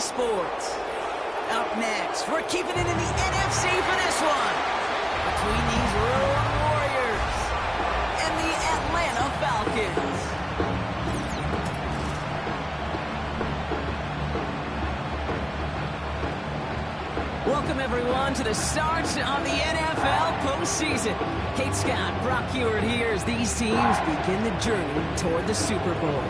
Sports. Up next, we're keeping it in the NFC for this one. Between these Road Warriors and the Atlanta Falcons. Welcome, everyone, to the start of the NFL postseason. Kate Scott, Brock Huard here as these teams begin the journey toward the Super Bowl.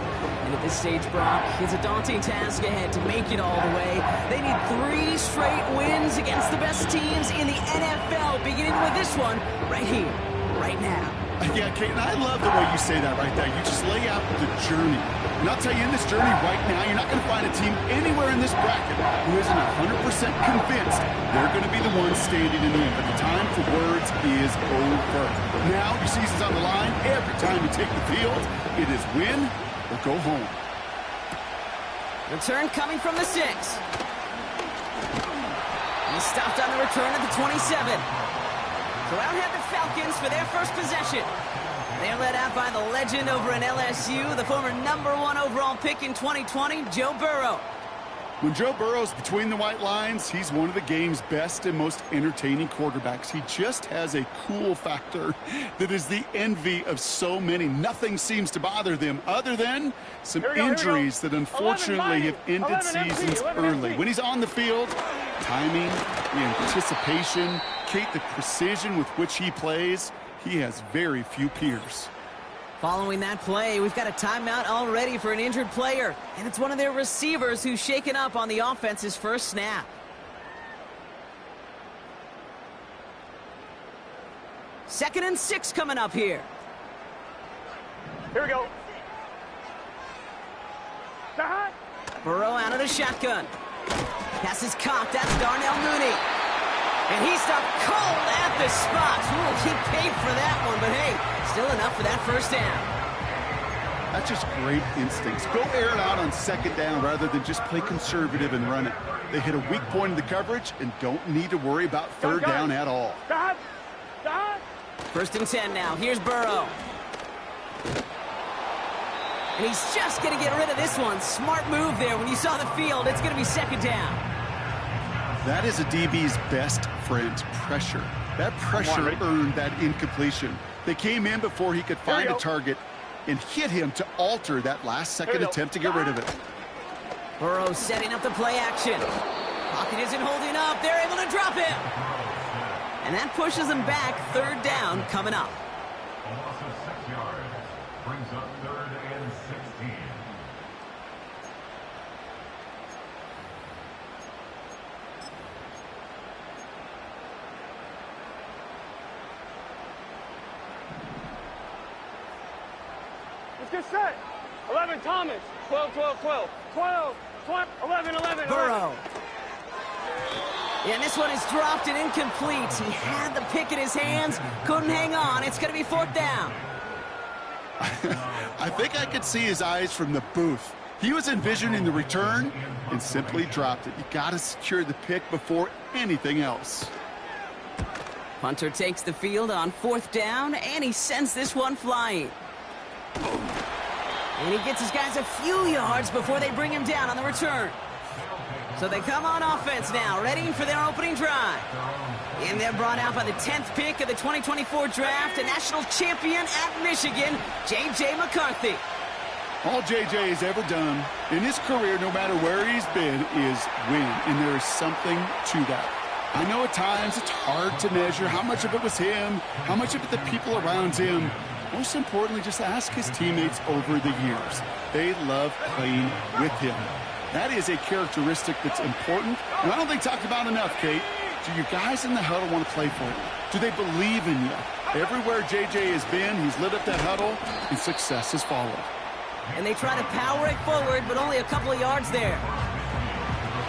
And at this stage, Brock, it's a daunting task ahead to make it all the way. They need 3 straight wins against the best teams in the NFL, beginning with this one right here, right now. Yeah, Kate, and I love the way you say that right there. You just lay out the journey. And I'll tell you, in this journey right now, you're not going to find a team anywhere in this bracket who isn't 100% convinced they're going to be the ones standing in the end. But the time for words is over. Now, your season's on the line. Every time you take the field, it is win or go home. Return coming from the 6. He stopped on the return at the 27. So out head the Falcons for their first possession. They're led out by the legend over in LSU, the former #1 overall pick in 2020, Joe Burrow. When Joe Burrow's between the white lines, he's one of the game's best and most entertaining quarterbacks. He just has a cool factor that is the envy of so many. Nothing seems to bother them other than some injuries that unfortunately have ended seasons early. When he's on the field, timing, the anticipation, Kate, the precision with which he plays, he has very few peers. Following that play, we've got a timeout already for an injured player. And it's one of their receivers who's shaken up on the offense's first snap. Second and 6 coming up here. Here we go. Burrow out of the shotgun. Pass is caught. That's Darnell Mooney. And he stopped cold at the spot. Ooh, he paid for that one, but hey, still enough for that first down. That's just great instincts. Go air it out on second down rather than just play conservative and run it. They hit a weak point in the coverage and don't need to worry about third down at all. First and 10 now. Here's Burrow. And he's just going to get rid of this one. Smart move there. When you saw the field, it's going to be second down. That is a DB's best friend, pressure. That pressure earned that incompletion. They came in before he could find a target and hit him to alter that last-second attempt to get rid of it. Burrow setting up the play action. Pocket isn't holding up. They're able to drop him. And that pushes them back. Third down coming up. Loss of 6 yards. Brings up 3rd and 16. Let's get set. 11, Thomas. 12, 12, 12. 12, 12, 11, 11. Burrow. Yeah, and this one is dropped and incomplete. He had the pick in his hands, couldn't hang on. It's going to be 4th down. I think I could see his eyes from the booth. He was envisioning the return and simply dropped it. You got to secure the pick before anything else. Punter takes the field on 4th down, and he sends this one flying. And he gets his guys a few yards before they bring him down on the return. So they come on offense now, ready for their opening drive. And they're brought out by the 10th pick of the 2024 draft, a national champion at Michigan, J.J. McCarthy. All J.J. has ever done in his career, no matter where he's been, is win. And there is something to that. I know at times it's hard to measure how much of it was him, how much of it the people around him. Most importantly, just ask his teammates over the years. They love playing with him. That is a characteristic that's important, and I don't think talked about enough, Kate. Do your guys in the huddle want to play for you? Do they believe in you? Everywhere J.J. has been, he's lit up that huddle, and success has followed. And they try to power it forward, but only a couple of yards there.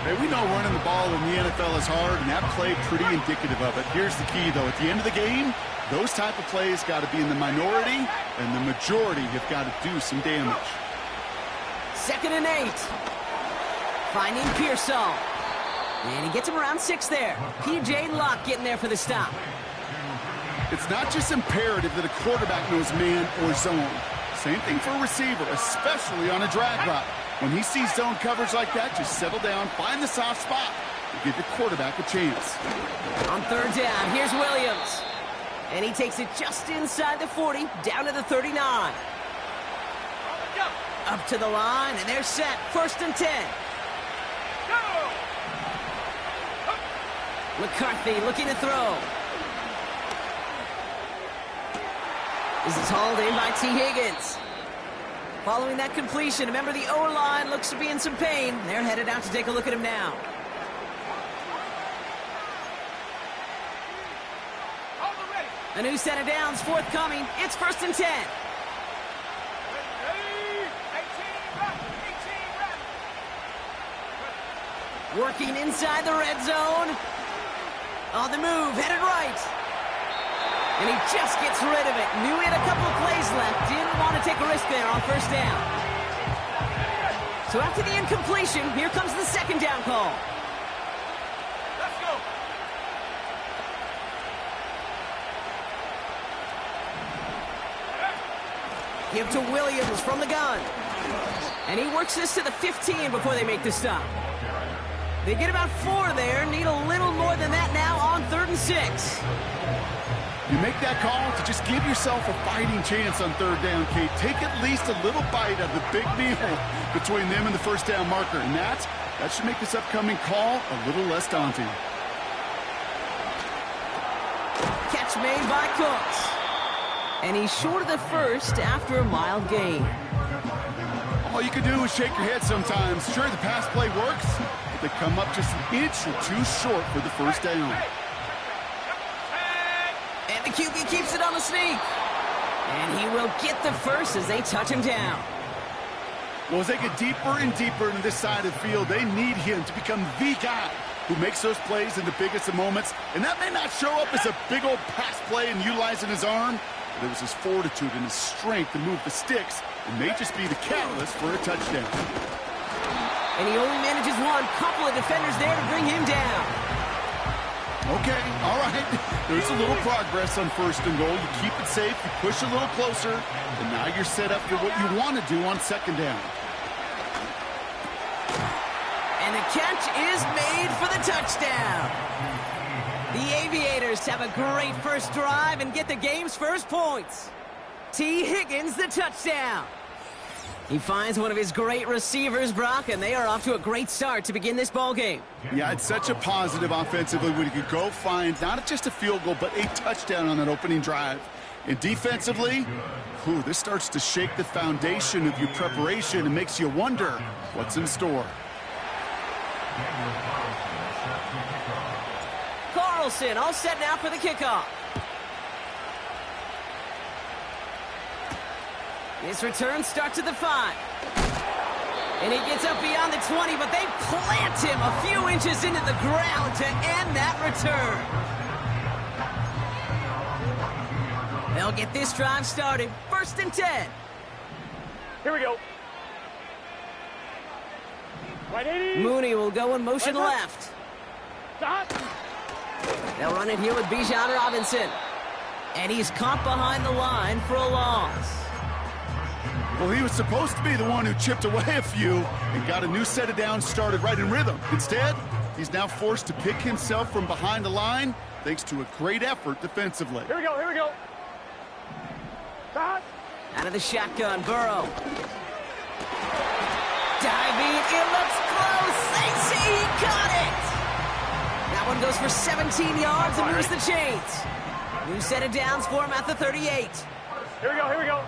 Hey, we know running the ball in the NFL is hard, and that play pretty indicative of it. Here's the key, though. At the end of the game, those type of plays got to be in the minority, and the majority have got to do some damage. 2nd and 8. Finding Pearsall. And he gets him around 6 there. P.J. Locke getting there for the stop. It's not just imperative that a quarterback knows man or zone. Same thing for a receiver, especially on a drag route. When he sees zone coverage like that, just settle down, find the soft spot, and give your quarterback a chance. On third down, here's Williams. And he takes it just inside the 40, down to the 39. Up to the line, and they're set. 1st and 10. McCarthy looking to throw. This is hauled in by T. Higgins. Following that completion, remember the O-line looks to be in some pain. They're headed out to take a look at him now. A new set of downs forthcoming. It's 1st and 10. Working inside the red zone. On the move, headed right. And he just gets rid of it. Knew he had a couple plays left. Didn't want to take a risk there on 1st down. So after the incompletion, here comes the 2nd down call. Let's go. Give to Williams from the gun. And he works this to the 15 before they make the stop. They get about 4 there. Need a little more than that now on 3rd and 6. You make that call to just give yourself a fighting chance on 3rd down, Kate. Take at least a little bite of the big meal between them and the 1st down marker. And that should make this upcoming call a little less daunting. Catch made by Cooks. And he's short of the 1st after a mild gain. All you can do is shake your head sometimes. Sure, the pass play works, but they come up just an inch or 2 short for the 1st down. And the QB keeps it on the sneak. And he will get the 1st as they touch him down. Well, as they get deeper and deeper into this side of the field, they need him to become the guy who makes those plays in the biggest of moments. And that may not show up as a big old pass play and utilizing his arm, but it was his fortitude and his strength to move the sticks. It may just be the catalyst for a touchdown. And he only manages one. Couple of defenders there to bring him down. Okay, all right. There's a little progress on 1st and goal. You keep it safe, you push a little closer, and now you're set up for what you want to do on 2nd down. And the catch is made for the touchdown. The Aviators have a great first drive and get the game's first points. T. Higgins, the touchdown. He finds one of his great receivers, Brock, and they are off to a great start to begin this ball game. Yeah, it's such a positive offensively when you could go find not just a field goal, but a touchdown on that opening drive. And defensively, this starts to shake the foundation of your preparation and makes you wonder what's in store. Carlson all set now for the kickoff. His return starts at the 5. And he gets up beyond the 20, but they plant him a few inches into the ground to end that return. They'll get this drive started. 1st and 10. Here we go. Right 80. Mooney will go in motion left. Stop. They'll run it here with Bijan Robinson. And he's caught behind the line for a loss. Well, he was supposed to be the one who chipped away a few and got a new set of downs started right in rhythm. Instead, he's now forced to pick himself from behind the line thanks to a great effort defensively. Here we go, here we go. Stop. Out of the shotgun, Burrow. Diving, it looks close. They say he got it. That one goes for 17 yards and moves the chains. New set of downs for him at the 38. Here we go, here we go.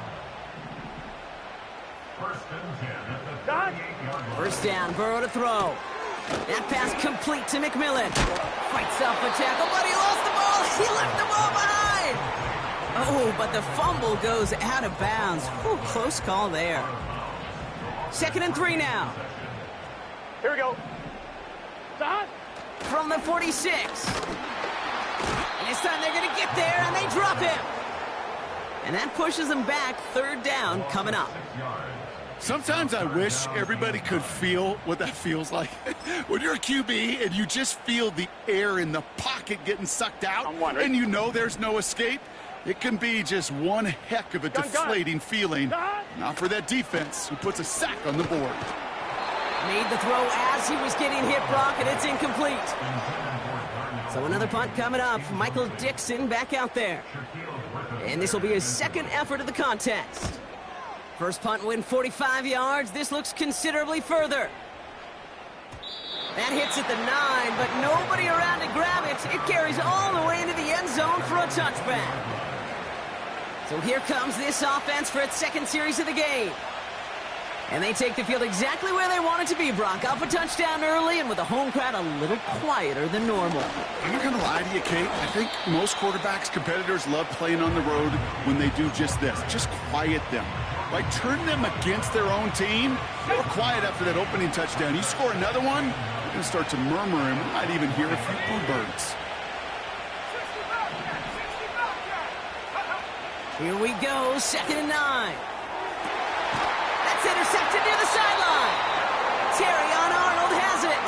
1st and 10 at the 38-yard line. 1st down, Burrow to throw. That pass complete to McMillan. Fights off a tackle, but he lost the ball. He left the ball behind. Oh, but the fumble goes out of bounds. Whew, close call there. 2nd and 3 now. Here we go. Stop. From the 46. And this time they're going to get there, and they drop him. And that pushes them back. 3rd down coming up. Sometimes I wish everybody could feel what that feels like. When you're a QB and you just feel the air in the pocket getting sucked out, and you know there's no escape, it can be just one heck of a deflating feeling. Not for that defense who puts a sack on the board. Made the throw as he was getting hit, Brock, and it's incomplete. So another punt coming up. Michael Dixon back out there. And this will be his second effort of the contest. First punt win 45 yards. This looks considerably further. That hits at the 9, but nobody around to grab it. It carries all the way into the end zone for a touchback. So here comes this offense for its second series of the game. And they take the field exactly where they want it to be, Brock. Up a touchdown early and with the home crowd a little quieter than normal. I'm not going to lie to you, Kate. I think most quarterbacks, competitors love playing on the road when they do just this. Just quiet them. Like, turn them against their own team. They were quiet after that opening touchdown. You score another one, you're going to start to murmur, and we might even hear a few bluebirds. Here we go, 2nd and 9. That's intercepted near the sideline. Terrion Arnold has it.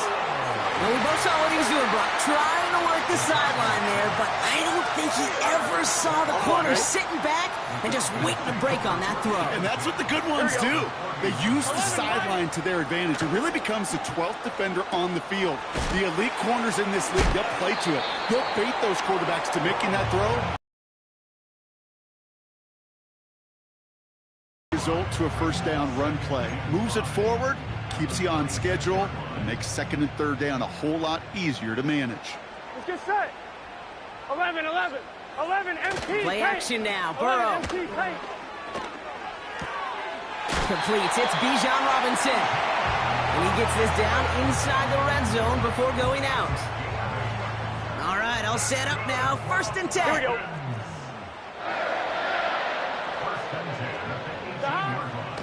Well, we both saw what he was doing, Brock, trying to work the sideline there, but I don't think he ever saw the corner sitting back and just waiting to break on that throw. And that's what the good ones do. They use the sideline to their advantage. It really becomes the 12th defender on the field. The elite corners in this league, they'll play to it. They'll bait those quarterbacks to making that throw. Result to a first down run play. Moves it forward, keeps you on schedule, and makes 2nd and 3rd down a whole lot easier to manage. Let's get set. 11, 11. 11, MT. Play action now, Burrow. Completes, it's Bijan Robinson. And he gets this down inside the red zone before going out. All right, I'll set up now. 1st and 10. Here we go.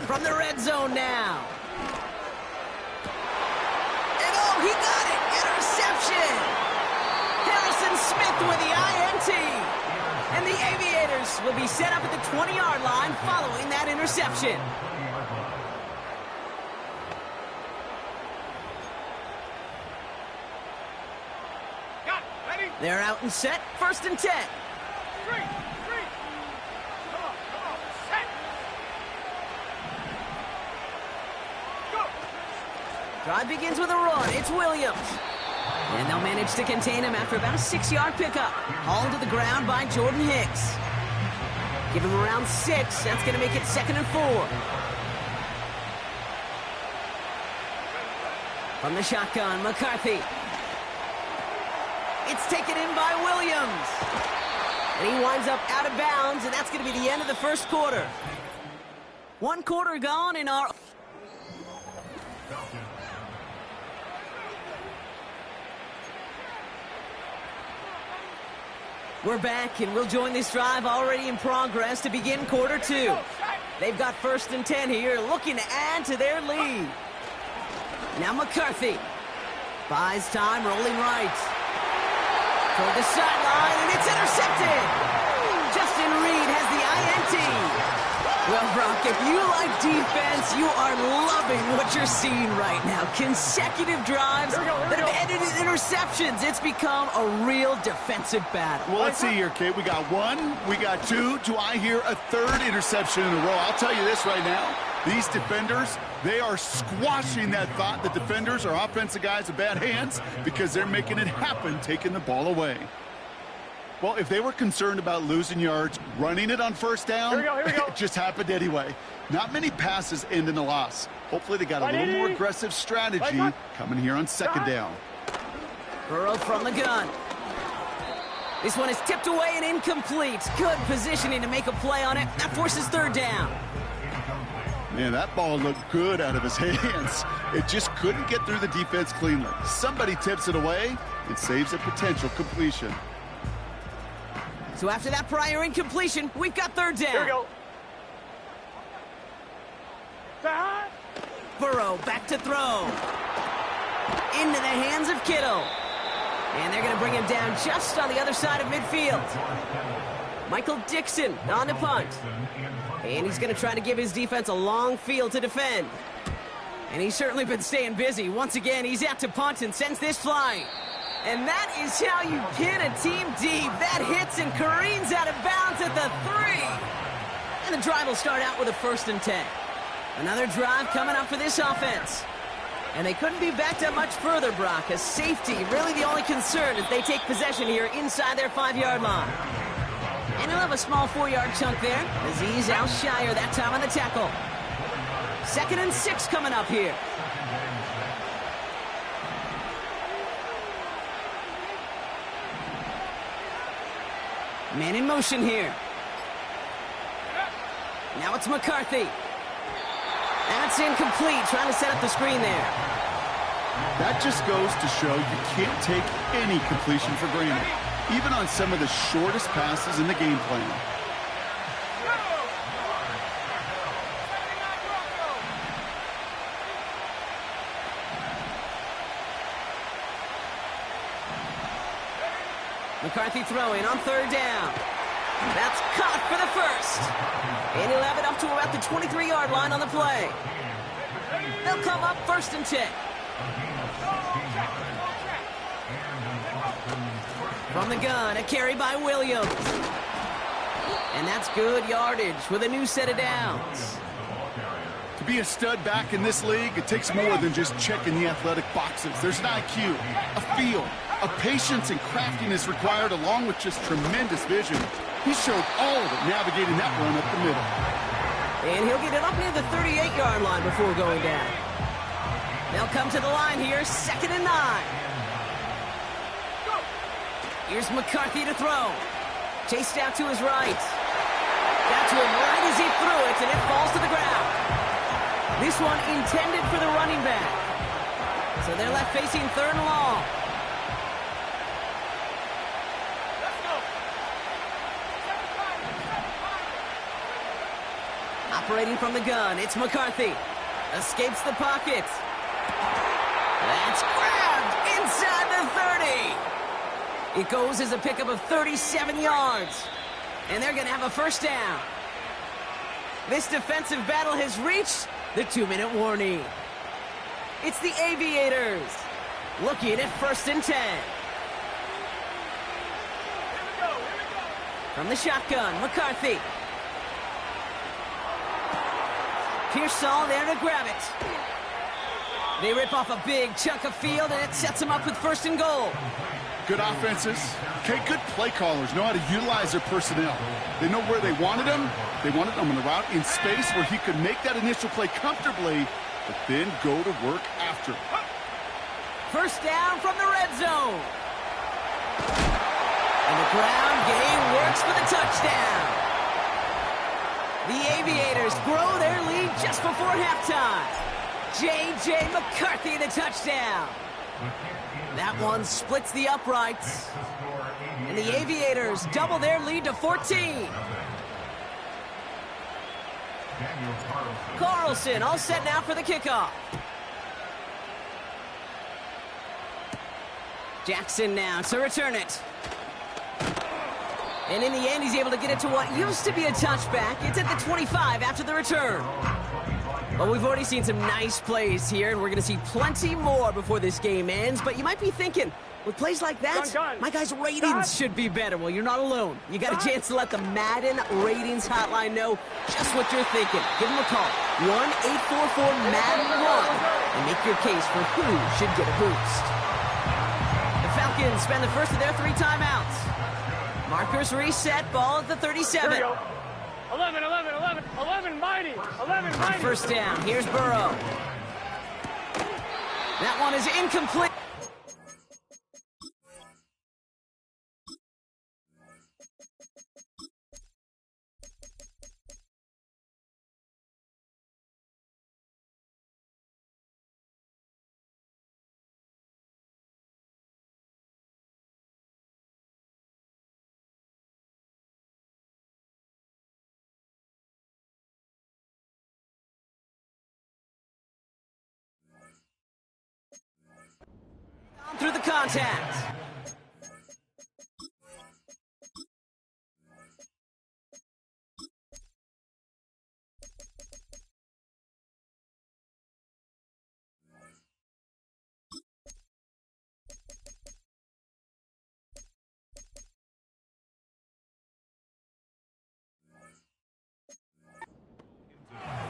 From the red zone now. And oh, he got it! Interception! Harrison Smith with the INT. And the Aviators will be set up at the 20-yard line following that interception. Got it. Ready? They're out and set. 1st and 10. Three. Come on. Set. Go. Drive begins with a run. It's Williams. And they'll manage to contain him after about a 6-yard pickup. Hauled to the ground by Jordan Hicks. Give him around 6. That's going to make it 2nd and 4. From the shotgun, McCarthy. It's taken in by Williams. And he winds up out of bounds, and that's going to be the end of the first quarter. 1 quarter gone in our... We're back, and we'll join this drive already in progress to begin quarter 2. They've got 1st and 10 here, looking to add to their lead. Now McCarthy buys time, rolling right. Toward the sideline, and it's intercepted. Justin Reed has the INT. Well, Brock, if you like defense, you are loving what you're seeing right now. Consecutive drives that have ended in interceptions. It's become a real defensive battle. Well, let's see here, Kate. We got 1, we got 2. Do I hear a 3rd interception in a row? I'll tell you this right now. These defenders, they are squashing that thought that defenders are offensive guys with bad hands because they're making it happen, taking the ball away. Well, if they were concerned about losing yards, running it on 1st down, Here we go. it just happened anyway. Not many passes end in a loss. Hopefully they got a little more aggressive strategy coming here on 2nd down. Burrow from the gun. This one is tipped away and incomplete. Good positioning to make a play on it. That forces 3rd down. Man, that ball looked good out of his hands. It just couldn't get through the defense cleanly. Somebody tips it away and saves a potential completion. So after that prior incompletion, we've got 3rd down. Here we go. Set. Burrow back to throw. Into the hands of Kittle. And they're going to bring him down just on the other side of midfield. Michael Dixon on the punt. And he's going to try to give his defense a long field to defend. And he's certainly been staying busy. Once again, he's out to punt and sends this flying. And that is how you pin a team deep. That hits and careens out of bounds at the 3. And the drive will start out with a 1st and 10. Another drive coming up for this offense. And they couldn't be backed up much further, Brock, as safety really the only concern as they take possession here inside their 5-yard line. And he'll have a small 4-yard chunk there. Azeez Al-Shire that time on the tackle. 2nd and 6 coming up here. Man in motion here. Now it's McCarthy. That's incomplete, trying to set up the screen there. That just goes to show you can't take any completion for granted, even on some of the shortest passes in the game plan. McCarthy throwing on 3rd down. That's caught for the first. And he'll have it up to about the 23-yard line on the play. They'll come up 1st and 10. From the gun, a carry by Williams. And that's good yardage with a new set of downs. To be a stud back in this league, it takes more than just checking the athletic boxes. There's an IQ, a feel, a patience and craftiness required along with just tremendous vision. He showed all of it navigating that run up the middle. And he'll get it up near the 38-yard line before going down. They'll come to the line here, 2nd and 9. Here's McCarthy to throw. Chased out to his right. Got to him right as he threw it, and it falls to the ground. This one intended for the running back. So they're left facing 3rd and long. Operating from the gun, it's McCarthy. Escapes the pocket. That's grabbed inside the 30. It goes as a pickup of 37 yards. And they're going to have a 1st down. This defensive battle has reached the 2-minute warning. It's the Aviators looking at 1st and 10. From the shotgun, McCarthy. Pearsall there to grab it. They rip off a big chunk of field, and it sets them up with 1st and goal. Good offenses. Okay, good play callers know how to utilize their personnel. They know where they wanted them. They wanted them on the route in space where he could make that initial play comfortably, but then go to work after. 1st down from the red zone. And the ground game works for the touchdown. The Aviators grow their lead just before halftime. J.J. McCarthy the touchdown. That one splits the uprights. And the Aviators double their lead to 14. Carlson all set now for the kickoff. Jackson now to return it. And in the end, he's able to get it to what used to be a touchback. It's at the 25 after the return. Well, we've already seen some nice plays here, and we're going to see plenty more before this game ends. But you might be thinking, with plays like that, my guys' ratings should be better. Well, you're not alone. You got a chance to let the Madden Ratings Hotline know just what you're thinking. Give them a call, 1-844-MADDEN-1, and make your case for who should get a boost. The Falcons spend the first of their 3 timeouts. Markers reset, ball at the 37. 11, 11, 11, 11, mighty, 11, mighty. 1st down, here's Burrow. That one is incomplete. Through the contact.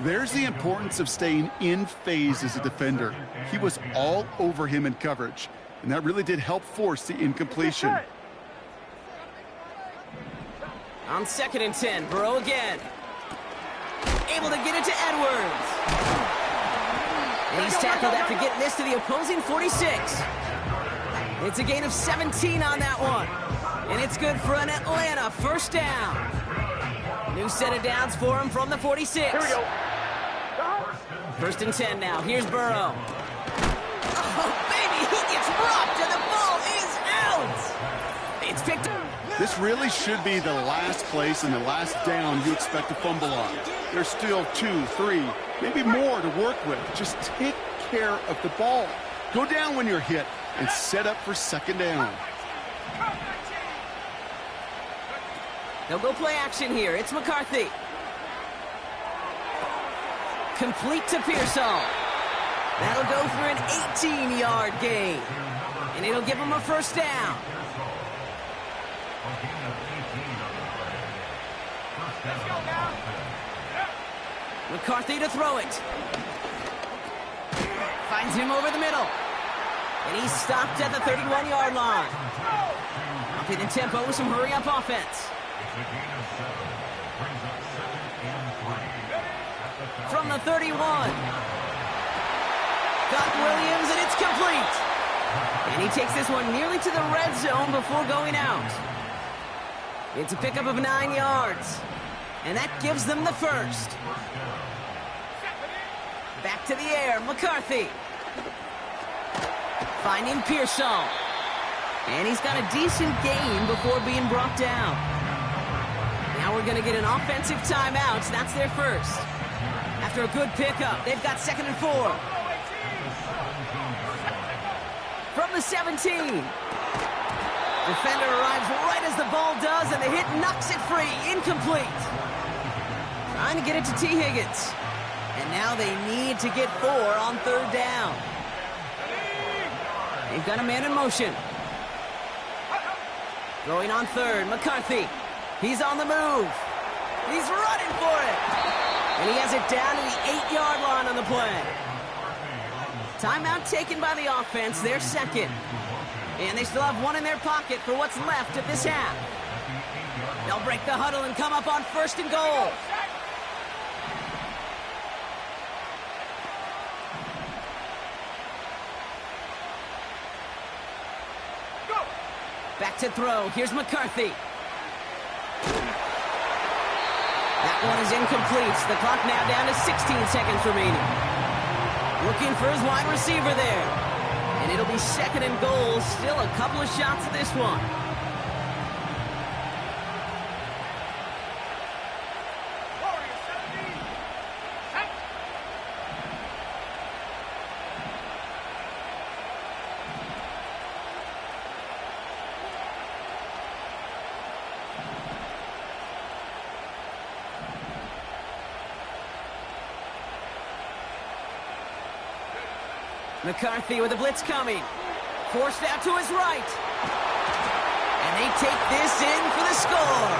There's the importance of staying in phase as a defender. He was all over him in coverage, and that really did help force the incompletion. On 2nd and 10, Burrow again. Able to get it to Edwards. And he's tackled after getting this to the opposing 46. It's a gain of 17 on that one. And it's good for an Atlanta first down. New set of downs for him from the 46. Here we go. 1st and 10 now. Here's Burrow. Oh, baby, he gets rocked and the ball is out. It's picked up. This really should be the last place and the last down you expect to fumble on. There's still 2, 3, maybe more to work with. Just take care of the ball. Go down when you're hit and set up for 2nd down. They'll go play action here. It's McCarthy. Complete to Pearsall. That'll go for an 18-yard gain. And it'll give him a first down. McCarthy to throw it. Finds him over the middle. And he's stopped at the 31-yard line. Upping the tempo with some hurry-up offense. From the 31. Got Williams, and it's complete. And he takes this one nearly to the red zone before going out. It's a pickup of 9 yards. And that gives them the first. Back to the air, McCarthy. Finding Pearsall. And he's got a decent gain before being brought down. Now we're going to get an offensive timeout. That's their first. After a good pickup, they've got 2nd and 4. From the 17. Defender arrives right as the ball does, and the hit knocks it free. Incomplete. Trying to get it to T. Higgins. And now they need to get 4 on 3rd down. They've got a man in motion. Throwing on 3rd, McCarthy. He's on the move. He's running for it. And he has it down to the 8-yard line on the play. Timeout taken by the offense, their 2nd. And they still have 1 in their pocket for what's left of this half. They'll break the huddle and come up on 1st and goal. Back to throw. Here's McCarthy. That one is incomplete. The clock now down to 16 seconds remaining. Looking for his wide receiver there. And it'll be 2nd and goal. Still a couple of shots at this one. McCarthy with a blitz coming. Forced out to his right. And they take this in for the score.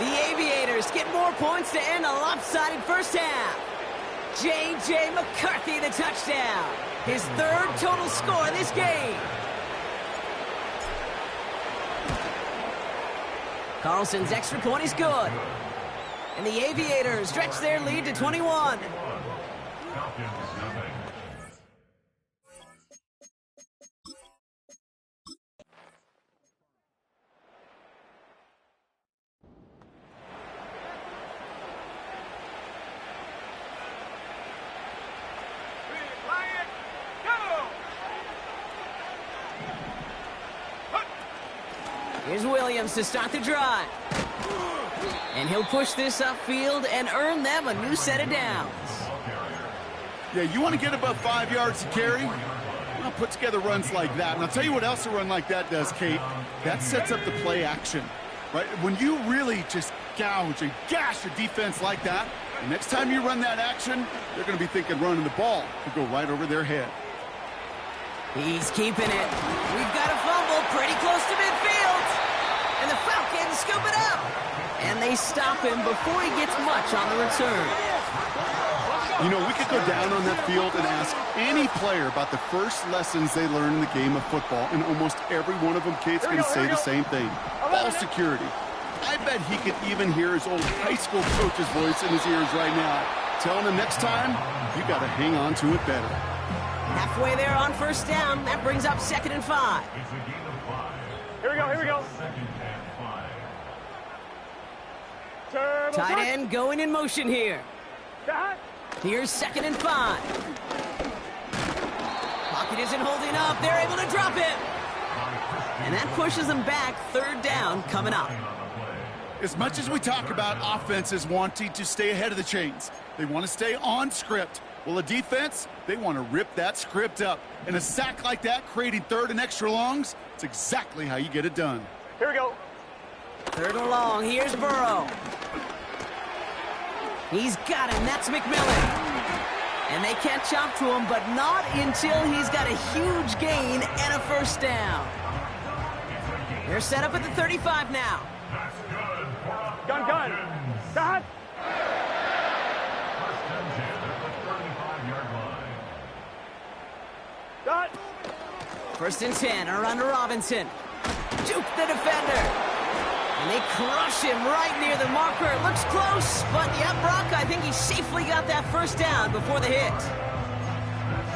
The Aviators get more points to end a lopsided first half. J.J. McCarthy the touchdown. His 3rd total score in this game. Carlson's extra point is good. And the Aviators stretch their lead to 21. Here's Williams to start the drive. And he'll push this upfield and earn them a new set of downs. Yeah, you want to get above 5 yards to carry? Well, put together runs like that. And I'll tell you what else a run like that does, Kate. That sets up the play action, right? When you really just gouge and gash your defense like that, the next time you run that action, they're going to be thinking running the ball could go right over their head. He's keeping it. We've got a fumble pretty close to midfield. And the Falcons scoop it up. And they stop him before he gets much on the return. You know, we could go down on that field and ask any player about the first lessons they learned in the game of football, and almost every one of them, Kate's going to say the same thing. Ball security. I bet he could even hear his old high school coach's voice in his ears right now, telling him next time, you got to hang on to it better. Halfway there on first down. That brings up 2nd and 5. It's a gain of 5. Here we go, here we go. 2nd and 5. Turbo Tight touch. end going in motion here. That. Here's 2nd and 5. Pocket isn't holding up. They're able to drop it. And that pushes them back. 3rd down coming up. As much as we talk about offenses wanting to stay ahead of the chains, they want to stay on script. Well, a defense, they want to rip that script up. And a sack like that, creating 3rd and extra longs, it's exactly how you get it done. Here we go. 3rd and long. Here's Burrow. He's got him. That's McMillan. And they can't jump to him, but not until he's got a huge gain and a first down. They're set up at the 35 now. Gun. That. First and 10 at the 35-yard line. That. 1st and 10 are under Robinson. Juke the defender. And they crush him right near the marker. Looks close, but yeah, Brock, I think he safely got that first down before the hit.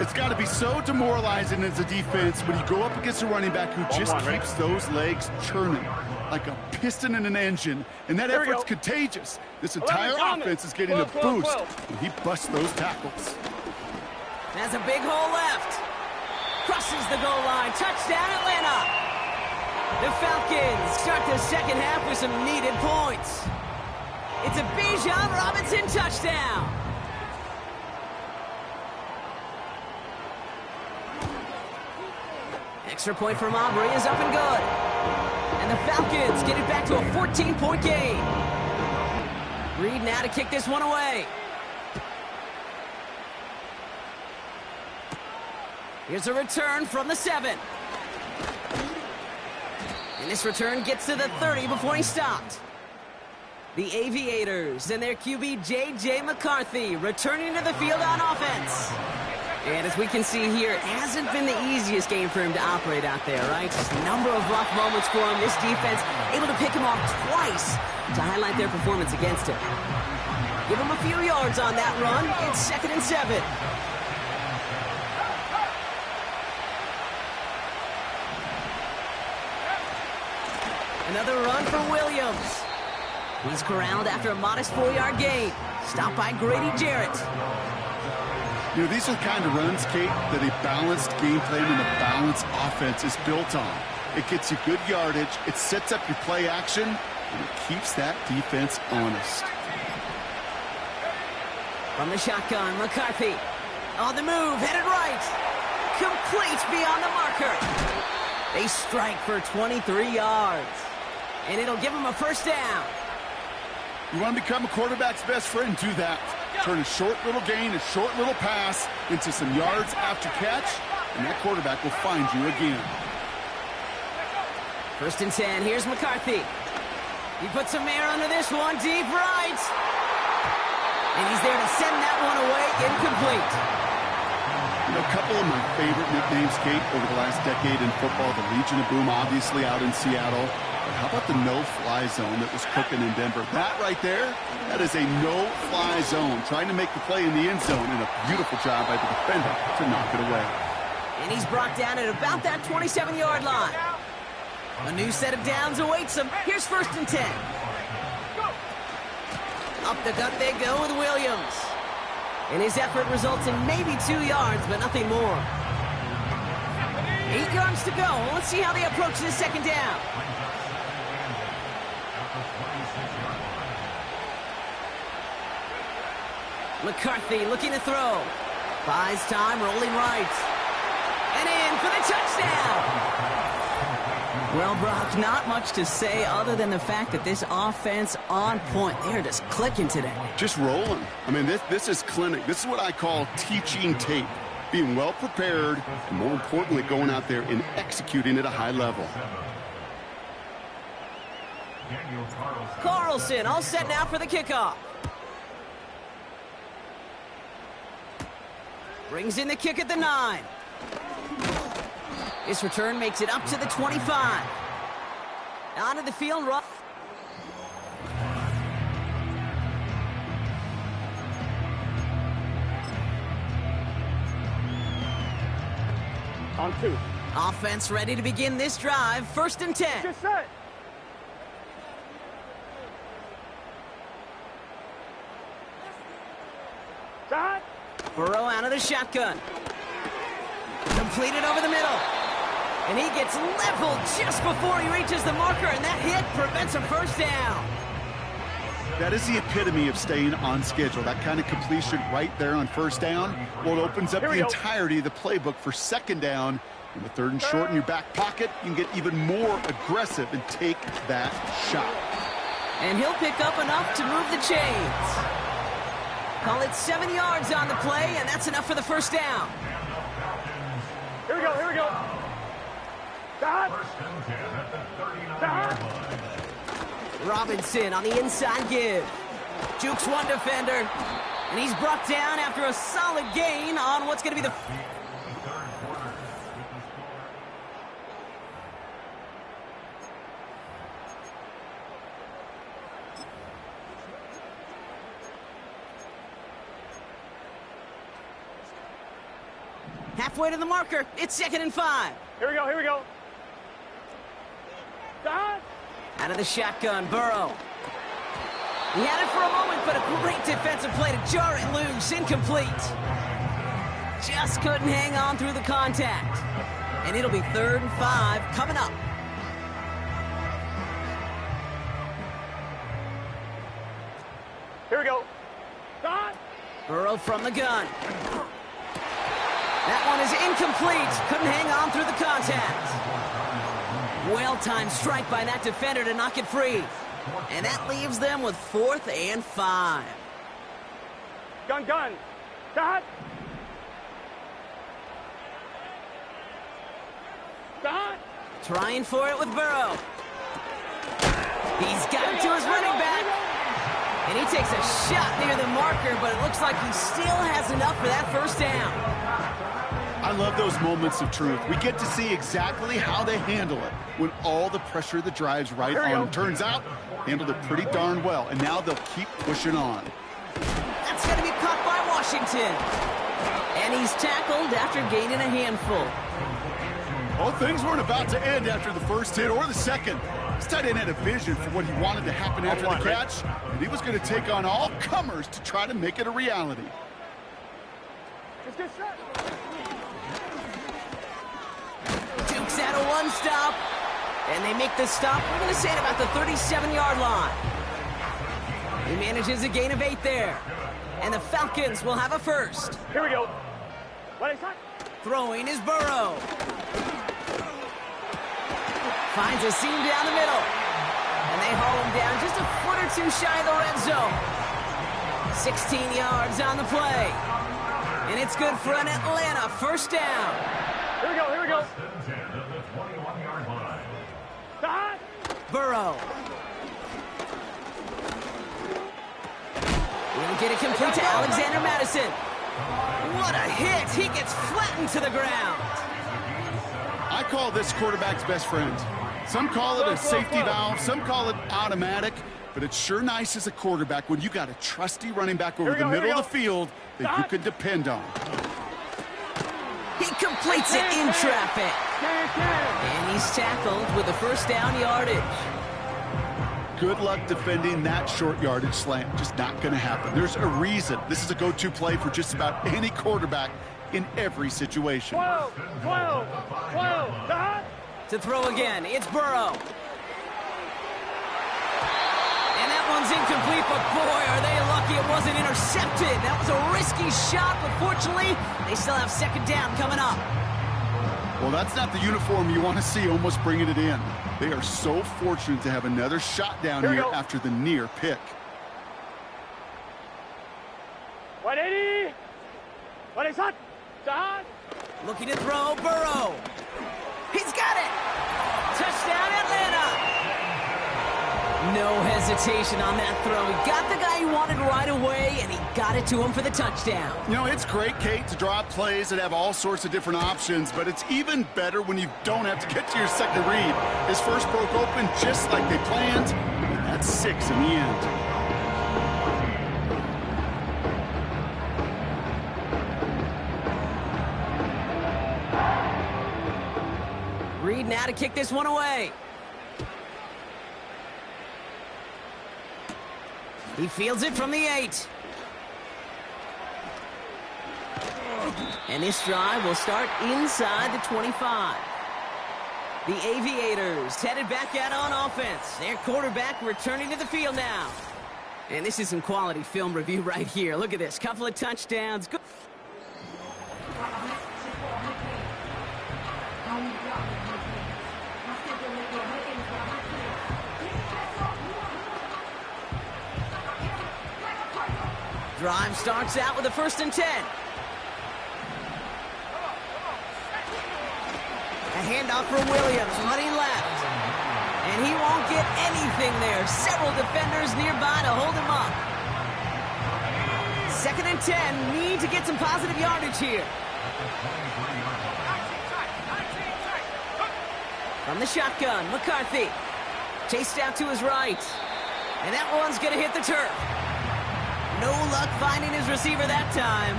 It's got to be so demoralizing as a defense when you go up against a running back who just keeps those legs churning like a piston in an engine, and that effort's contagious. This entire offense is getting a boost when he busts those tackles. Has a big hole left. Crosses the goal line. Touchdown, Atlanta. The Falcons start the 2nd half with some needed points. It's a Bijan Robinson touchdown. Extra point from Aubrey is up and good. And the Falcons get it back to a 14-point game. Reed now to kick this one away. Here's a return from the 7. And this return gets to the 30 before he's stopped. The Aviators and their QB, J.J. McCarthy, returning to the field on offense. And as we can see here, it hasn't been the easiest game for him to operate out there, right? Just a number of rough moments for him. This defense able to pick him off twice to highlight their performance against him. Give him a few yards on that run. It's 2nd and 7. Another run for Williams. He's corralled after a modest 4-yard gain. Stopped by Grady Jarrett. You know, these are the kind of runs, Kate, that a balanced game plan and a balanced offense is built on. It gets you good yardage, it sets up your play action, and it keeps that defense honest. From the shotgun, McCarthy. On the move, headed right. Complete beyond the marker. They strike for 23 yards. And it'll give him a first down. You want to become a quarterback's best friend, do that. Turn a short little gain, a short little pass into some yards after catch, and that quarterback will find you again. 1st and 10, here's McCarthy. He puts some air under this one, deep right. And he's there to send that one away, incomplete. You know, a couple of my favorite nicknames, Kate, over the last decade in football, the Legion of Boom, obviously out in Seattle. But how about the no-fly zone that was cooking in Denver? That right there, that is a no-fly zone, trying to make the play in the end zone, and a beautiful job by the defender to knock it away. And he's brought down at about that 27-yard line. A new set of downs awaits him. Here's 1st and 10. Up the gut they go with Williams. And his effort results in maybe 2 yards, but nothing more. 8 yards to go. Let's see how they approach this 2nd down. McCarthy looking to throw. Buys time, rolling right. And in for the touchdown. Well, Brock, not much to say other than the fact that this offense on point. They're just clicking today. Just rolling. I mean, this is clinic. This is what I call teaching tape. Being well prepared, and more importantly, going out there and executing at a high level. Daniel Carlson. Carlson all set now for the kickoff. Brings in the kick at the 9. This return makes it up to the 25. Onto the field, rough. On 2. Offense ready to begin this drive. 1st and 10. Get set. Shot. Burrow out of the shotgun. Completed over the middle. And he gets leveled just before he reaches the marker, and that hit prevents a first down. That is the epitome of staying on schedule. That kind of completion right there on 1st down. Well, it opens up the entirety of the playbook for 2nd down. And with 3rd and short in your back pocket, you can get even more aggressive and take that shot. And he'll pick up enough to move the chains. Call it 7 yards on the play, and that's enough for the first down. Here we go, here we go. Shot. 1st and 10 at the 39-yard line. Robinson on the inside give. Jukes one defender, and he's brought down after a solid gain on what's going to be the... Halfway to the marker. It's 2nd and 5. Here we go, here we go. Shot. Out of the shotgun, Burrow. He had it for a moment, but a great defensive play to jar it loose. Incomplete. Just couldn't hang on through the contact. And it'll be 3rd and 5 coming up. Here we go. Shot. Burrow from the gun. That one is incomplete. Couldn't hang on through the contact. Well-timed strike by that defender to knock it free. And that leaves them with 4th and 5. Gun. Shot. Shot. Trying for it with Burrow. He's got it to his running back. And he takes a shot near the marker, but it looks like he still has enough for that first down. I love those moments of truth. We get to see exactly how they handle it when all the pressure of the drive's right on them. Turns out, handled it pretty darn well, and now they'll keep pushing on. That's going to be caught by Washington. And he's tackled after gaining a handful. Well, things weren't about to end after the first hit or the second. This tight end had a vision for what he wanted to happen after the catch, and he was going to take on all comers to try to make it a reality. Just get set. Dukes out of one stop, and they make the stop, we're going to say, at about the 37-yard line. He manages a gain of 8 there, and the Falcons will have a first. Here we go. What is that? Throwing is Burrow. Finds a seam down the middle, and they haul him down just a foot or 2 shy of the red zone. 16 yards on the play, and it's good for an Atlanta first down. Here we go, here we go. 10 at the 21-yard line. Shot. Burrow. Will get it complete to Alexander Madison. What a hit! He gets flattened to the ground. I call this quarterback's best friend. Some call it a safety valve, some call it automatic, but it's sure nice as a quarterback when you got a trusty running back over the middle of the field that you can depend on. He completes it in traffic. And he's tackled with a first down yardage. Good luck defending that short yardage slant. Just not going to happen. There's a reason. This is a go-to play for just about any quarterback in every situation. 12. Shot. To throw again, it's Burrow. And that one's incomplete, but boy, are they lucky it wasn't intercepted. That was a risky shot, but fortunately, they still have second down coming up. Well, that's not the uniform you want to see almost bringing it in. They are so fortunate to have another shot down here after the near pick. 180. What is that? Shot. Looking to throw, Burrow. He's got it! Touchdown, Atlanta! hesitation on that throw. He got the guy he wanted right away, and he got it to him for the touchdown. You know, it's great, Kate, to draw plays that have all sorts of different options, but it's even better when you don't have to get to your second read. His first broke open just like they planned, and that's 6 in the end. Reed now to kick this one away. He fields it from the 8. And this drive will start inside the 25. The Aviators headed back out on offense. Their quarterback returning to the field now. And this is some quality film review right here. Look at this. Couple of touchdowns. Good. Drive starts out with a 1st and 10. A handoff for Williams, running left. And he won't get anything there. Several defenders nearby to hold him up. 2nd and 10. Need to get some positive yardage here. From the shotgun, McCarthy. Chased out to his right. And that one's going to hit the turf. No luck finding his receiver that time.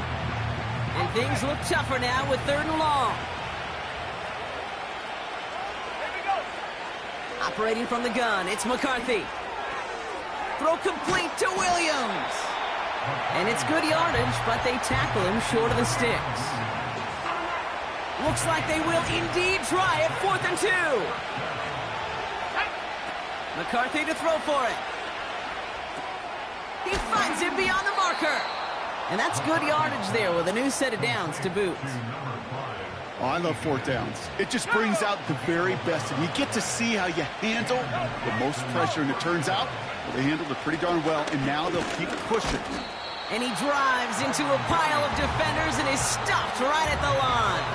And things look tougher now with 3rd and long. Operating from the gun, it's McCarthy. Throw complete to Williams. And it's good yardage, but they tackle him short of the sticks. Looks like they will indeed try it. 4th and 2. McCarthy to throw for it. He finds him beyond the marker. And that's good yardage there with a new set of downs to boot. Oh, I love 4th downs. It just brings out the very best, and you get to see how you handle the most pressure, and it turns out they handled it pretty darn well, and now they'll keep pushing. And he drives into a pile of defenders and is stopped right at the line.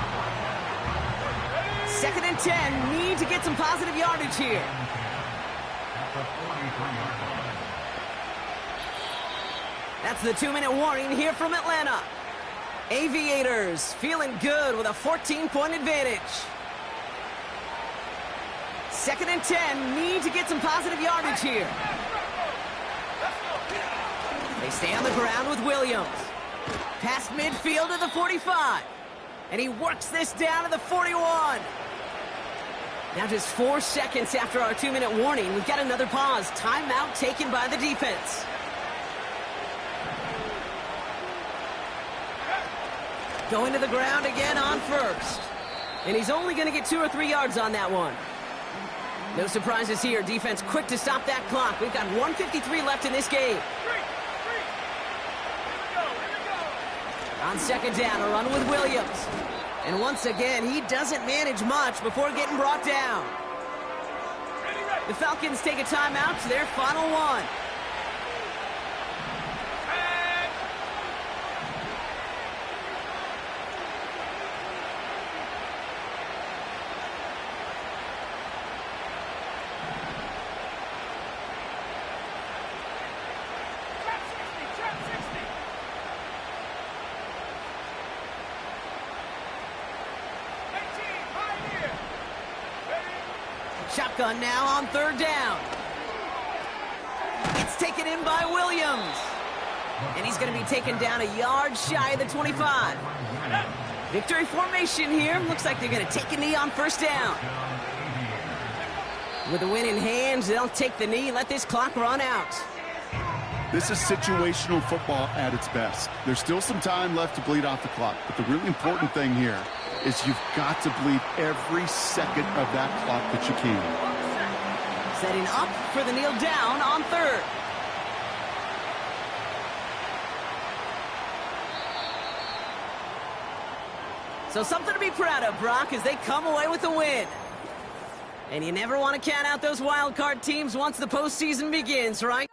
2nd and 10. Need to get some positive yardage here. That's the 2-minute warning here from Atlanta. Aviators feeling good with a 14-point advantage. 2nd and 10. Need to get some positive yardage here. They stay on the ground with Williams. Past midfield to the 45. And he works this down to the 41. Now just 4 seconds after our 2-minute warning, we've got another pause. Timeout taken by the defense. Going to the ground again on 1st. And he's only going to get 2 or 3 yards on that one. No surprises here. Defense quick to stop that clock. We've got 1:53 left in this game. On 2nd down, a run with Williams. And once again, he doesn't manage much before getting brought down. The Falcons take a timeout to their final one. Shotgun now on 3rd down. It's taken in by Williams. And he's going to be taken down a yard shy of the 25. Victory formation here. Looks like they're going to take a knee on 1st down. With the win in hand, they'll take the knee, let this clock run out. This is situational football at its best. There's still some time left to bleed off the clock, but the really important thing here is you've got to bleed every second of that clock that you can. Setting up for the kneel down on 3rd. So something to be proud of, Brock, as they come away with a win. And you never want to count out those wild card teams once the postseason begins, right?